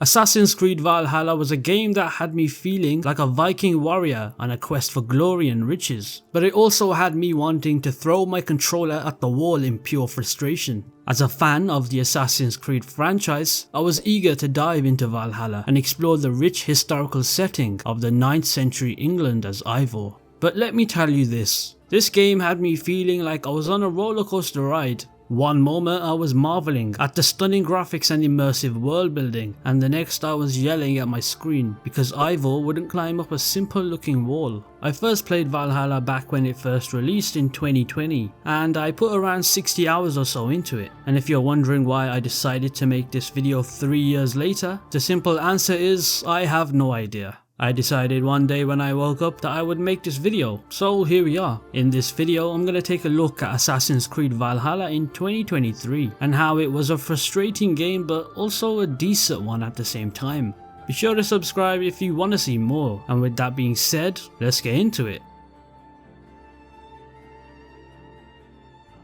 Assassin's Creed Valhalla was a game that had me feeling like a Viking warrior on a quest for glory and riches, but it also had me wanting to throw my controller at the wall in pure frustration. As a fan of the Assassin's Creed franchise, I was eager to dive into Valhalla and explore the rich historical setting of the 9th century England as Eivor. But let me tell you this game had me feeling like I was on a roller coaster ride. One moment I was marveling at the stunning graphics and immersive world building, and the next I was yelling at my screen because Eivor wouldn't climb up a simple looking wall. I first played Valhalla back when it first released in 2020, and I put around 60 hours or so into it. And if you're wondering why I decided to make this video 3 years later, the simple answer is I have no idea. I decided one day when I woke up that I would make this video, so here we are. In this video I'm going to take a look at Assassin's Creed Valhalla in 2023 and how it was a frustrating game but also a decent one at the same time. Be sure to subscribe if you want to see more, and with that being said, let's get into it.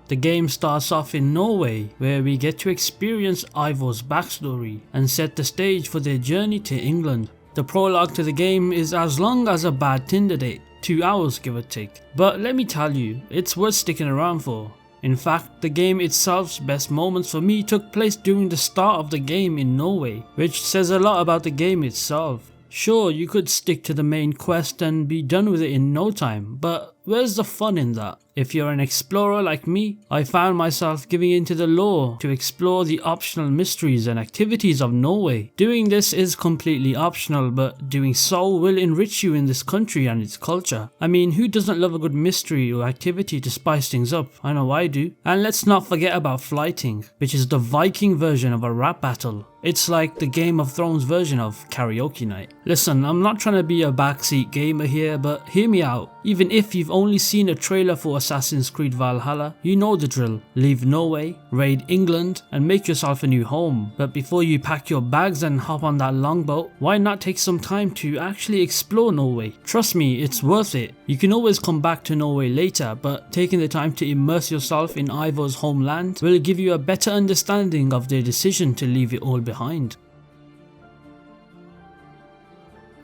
The game starts off in Norway, where we get to experience Eivor's backstory and set the stage for their journey to England. The prologue to the game is as long as a bad Tinder date, 2 hours give or take, but let me tell you, it's worth sticking around for. In fact, the game itself's best moments for me took place during the start of the game in Norway, which says a lot about the game itself. Sure, you could stick to the main quest and be done with it in no time, but where's the fun in that? If you're an explorer like me, I found myself giving into the lore to explore the optional mysteries and activities of Norway. Doing this is completely optional, but doing so will enrich you in this country and its culture. I mean, who doesn't love a good mystery or activity to spice things up? I know I do. And let's not forget about flighting, which is the Viking version of a rap battle. It's like the Game of Thrones version of karaoke night. Listen, I'm not trying to be a backseat gamer here, but hear me out. Even if you've only seen a trailer for Assassin's Creed Valhalla, you know the drill. Leave Norway, raid England, and make yourself a new home. But before you pack your bags and hop on that longboat, why not take some time to actually explore Norway? Trust me, it's worth it. You can always come back to Norway later, but taking the time to immerse yourself in Eivor's homeland will give you a better understanding of their decision to leave it all behind.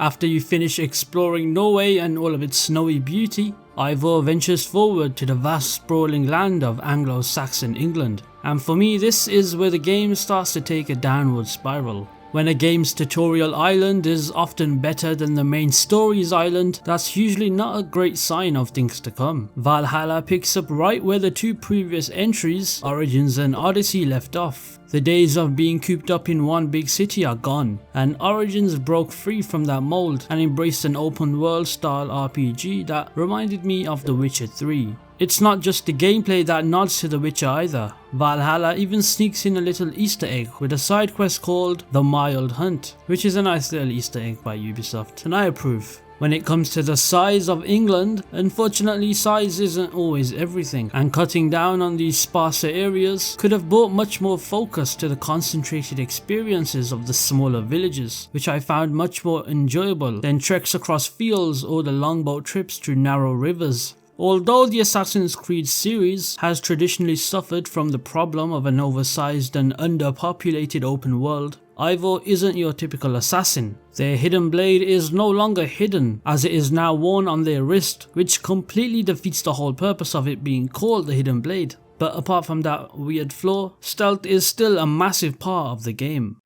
After you finish exploring Norway and all of its snowy beauty, Eivor ventures forward to the vast sprawling land of Anglo-Saxon England, and for me this is where the game starts to take a downward spiral. When a game's tutorial island is often better than the main story's island, that's usually not a great sign of things to come. Valhalla picks up right where the two previous entries, Origins and Odyssey, left off. The days of being cooped up in one big city are gone, and Origins broke free from that mold and embraced an open world style RPG that reminded me of The Witcher 3. It's not just the gameplay that nods to The Witcher either. Valhalla even sneaks in a little Easter egg with a side quest called The Mild Hunt, which is a nice little Easter egg by Ubisoft, and I approve. When it comes to the size of England, unfortunately size isn't always everything, and cutting down on these sparser areas could have brought much more focus to the concentrated experiences of the smaller villages, which I found much more enjoyable than treks across fields or the longboat trips through narrow rivers. Although the Assassin's Creed series has traditionally suffered from the problem of an oversized and underpopulated open world, Eivor isn't your typical assassin. Their hidden blade is no longer hidden, as it is now worn on their wrist, which completely defeats the whole purpose of it being called the hidden blade. But apart from that weird flaw, stealth is still a massive part of the game.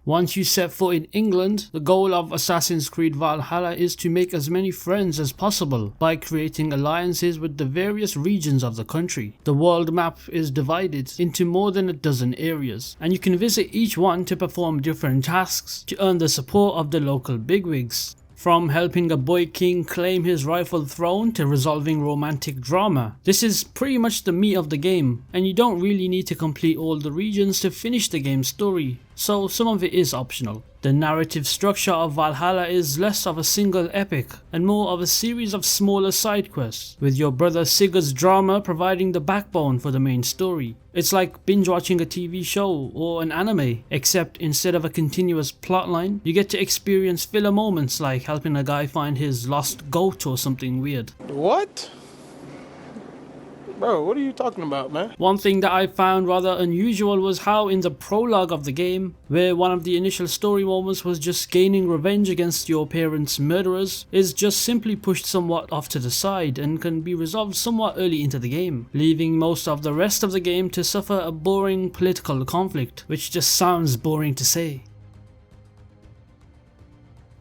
Once you set foot in England, the goal of Assassin's Creed Valhalla is to make as many friends as possible by creating alliances with the various regions of the country. The world map is divided into more than a dozen areas, and you can visit each one to perform different tasks to earn the support of the local bigwigs. From helping a boy king claim his rightful throne to resolving romantic drama. This is pretty much the meat of the game, and you don't really need to complete all the regions to finish the game's story, so some of it is optional. The narrative structure of Valhalla is less of a single epic and more of a series of smaller side quests, with your brother Sigurd's drama providing the backbone for the main story. It's like binge watching a TV show or an anime, except instead of a continuous plotline, you get to experience filler moments like helping a guy find his lost goat or something weird. What? Bro, what are you talking about, man? One thing that I found rather unusual was how in the prologue of the game, where one of the initial story moments was just gaining revenge against your parents' murderers, is just simply pushed somewhat off to the side and can be resolved somewhat early into the game, leaving most of the rest of the game to suffer a boring political conflict, which just sounds boring to say.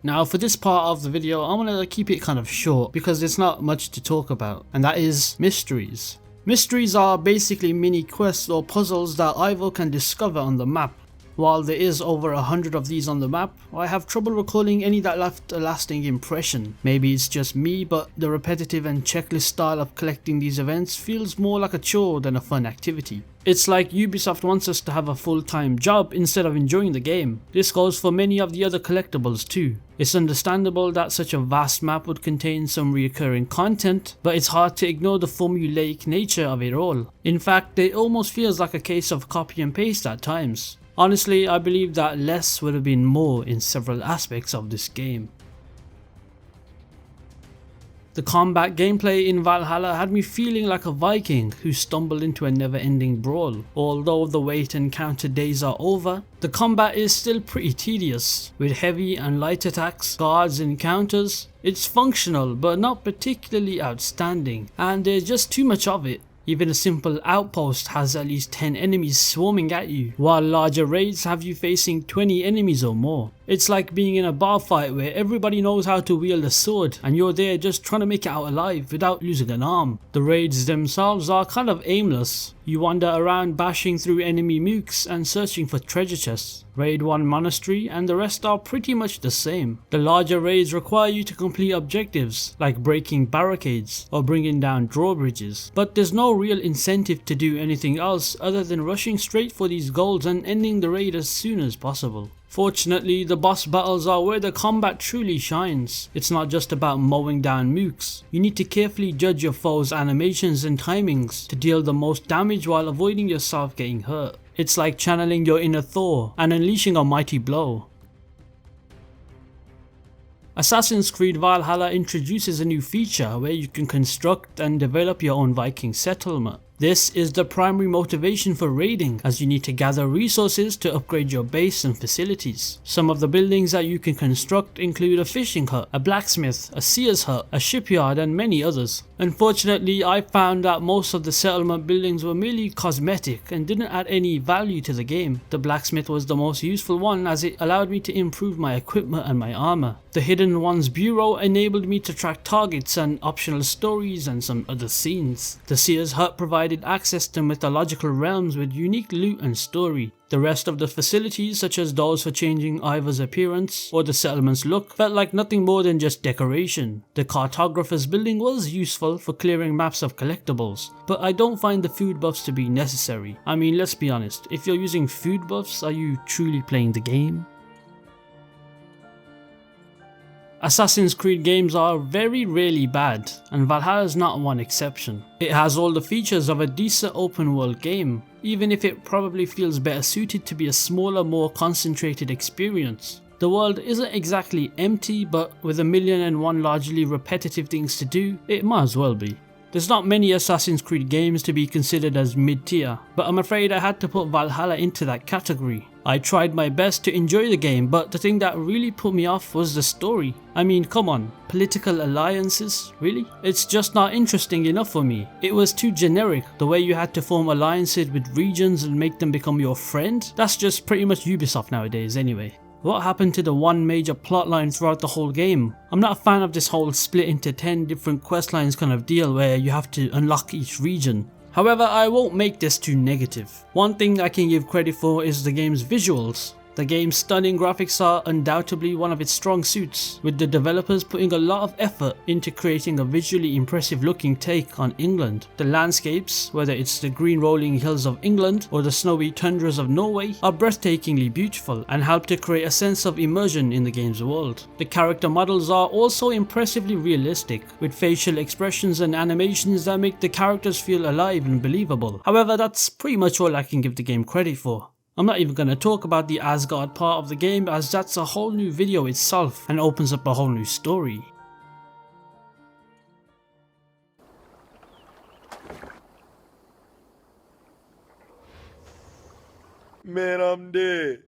Now for this part of the video, I'm gonna keep it kind of short because there's not much to talk about, and that is mysteries. Mysteries are basically mini quests or puzzles that Eivor can discover on the map. While there is over 100 of these on the map, I have trouble recalling any that left a lasting impression. Maybe it's just me, but the repetitive and checklist style of collecting these events feels more like a chore than a fun activity. It's like Ubisoft wants us to have a full-time job instead of enjoying the game. This goes for many of the other collectibles too. It's understandable that such a vast map would contain some reoccurring content, but it's hard to ignore the formulaic nature of it all. In fact, it almost feels like a case of copy and paste at times. Honestly, I believe that less would have been more in several aspects of this game. The combat gameplay in Valhalla had me feeling like a Viking who stumbled into a never-ending brawl. Although the wait and counter days are over, the combat is still pretty tedious, with heavy and light attacks, guards and counters. It's functional but not particularly outstanding, and there's just too much of it. Even a simple outpost has at least 10 enemies swarming at you, while larger raids have you facing 20 enemies or more. It's like being in a bar fight where everybody knows how to wield a sword and you're there just trying to make it out alive without losing an arm. The raids themselves are kind of aimless. You wander around bashing through enemy mooks and searching for treasure chests. Raid one monastery and the rest are pretty much the same. The larger raids require you to complete objectives like breaking barricades or bringing down drawbridges, but there's no real incentive to do anything else other than rushing straight for these goals and ending the raid as soon as possible. Fortunately, the boss battles are where the combat truly shines. It's not just about mowing down mooks. You need to carefully judge your foe's animations and timings to deal the most damage while avoiding yourself getting hurt. It's like channeling your inner Thor and unleashing a mighty blow. Assassin's Creed Valhalla introduces a new feature where you can construct and develop your own Viking settlement. This is the primary motivation for raiding, as you need to gather resources to upgrade your base and facilities. Some of the buildings that you can construct include a fishing hut, a blacksmith, a seer's hut, a shipyard and many others. Unfortunately, I found that most of the settlement buildings were merely cosmetic and didn't add any value to the game. The blacksmith was the most useful one as it allowed me to improve my equipment and my armor. The Hidden Ones Bureau enabled me to track targets and optional stories and some other scenes. The seer's hut provided access to mythological realms with unique loot and story. The rest of the facilities, such as those for changing Eivor's appearance or the settlement's look, felt like nothing more than just decoration. The cartographer's building was useful for clearing maps of collectibles, but I don't find the food buffs to be necessary. I mean, let's be honest, if you're using food buffs, are you truly playing the game? Assassin's Creed games are very rarely bad, and Valhalla is not one exception. It has all the features of a decent open world game, even if it probably feels better suited to be a smaller, more concentrated experience. The world isn't exactly empty, but with 1,000,001 largely repetitive things to do, it might as well be. There's not many Assassin's Creed games to be considered as mid-tier, but I'm afraid I had to put Valhalla into that category. I tried my best to enjoy the game, but the thing that really put me off was the story. I mean, come on, political alliances, really? It's just not interesting enough for me. It was too generic, the way you had to form alliances with regions and make them become your friend. That's just pretty much Ubisoft nowadays anyway. What happened to the one major plotline throughout the whole game? I'm not a fan of this whole split into 10 different questlines kind of deal where you have to unlock each region. However, I won't make this too negative. One thing I can give credit for is the game's visuals. The game's stunning graphics are undoubtedly one of its strong suits, with the developers putting a lot of effort into creating a visually impressive looking take on England. The landscapes, whether it's the green rolling hills of England or the snowy tundras of Norway, are breathtakingly beautiful and help to create a sense of immersion in the game's world. The character models are also impressively realistic, with facial expressions and animations that make the characters feel alive and believable. However, that's pretty much all I can give the game credit for. I'm not even going to talk about the Asgard part of the game, as that's a whole new video itself and opens up a whole new story. Man, I'm dead.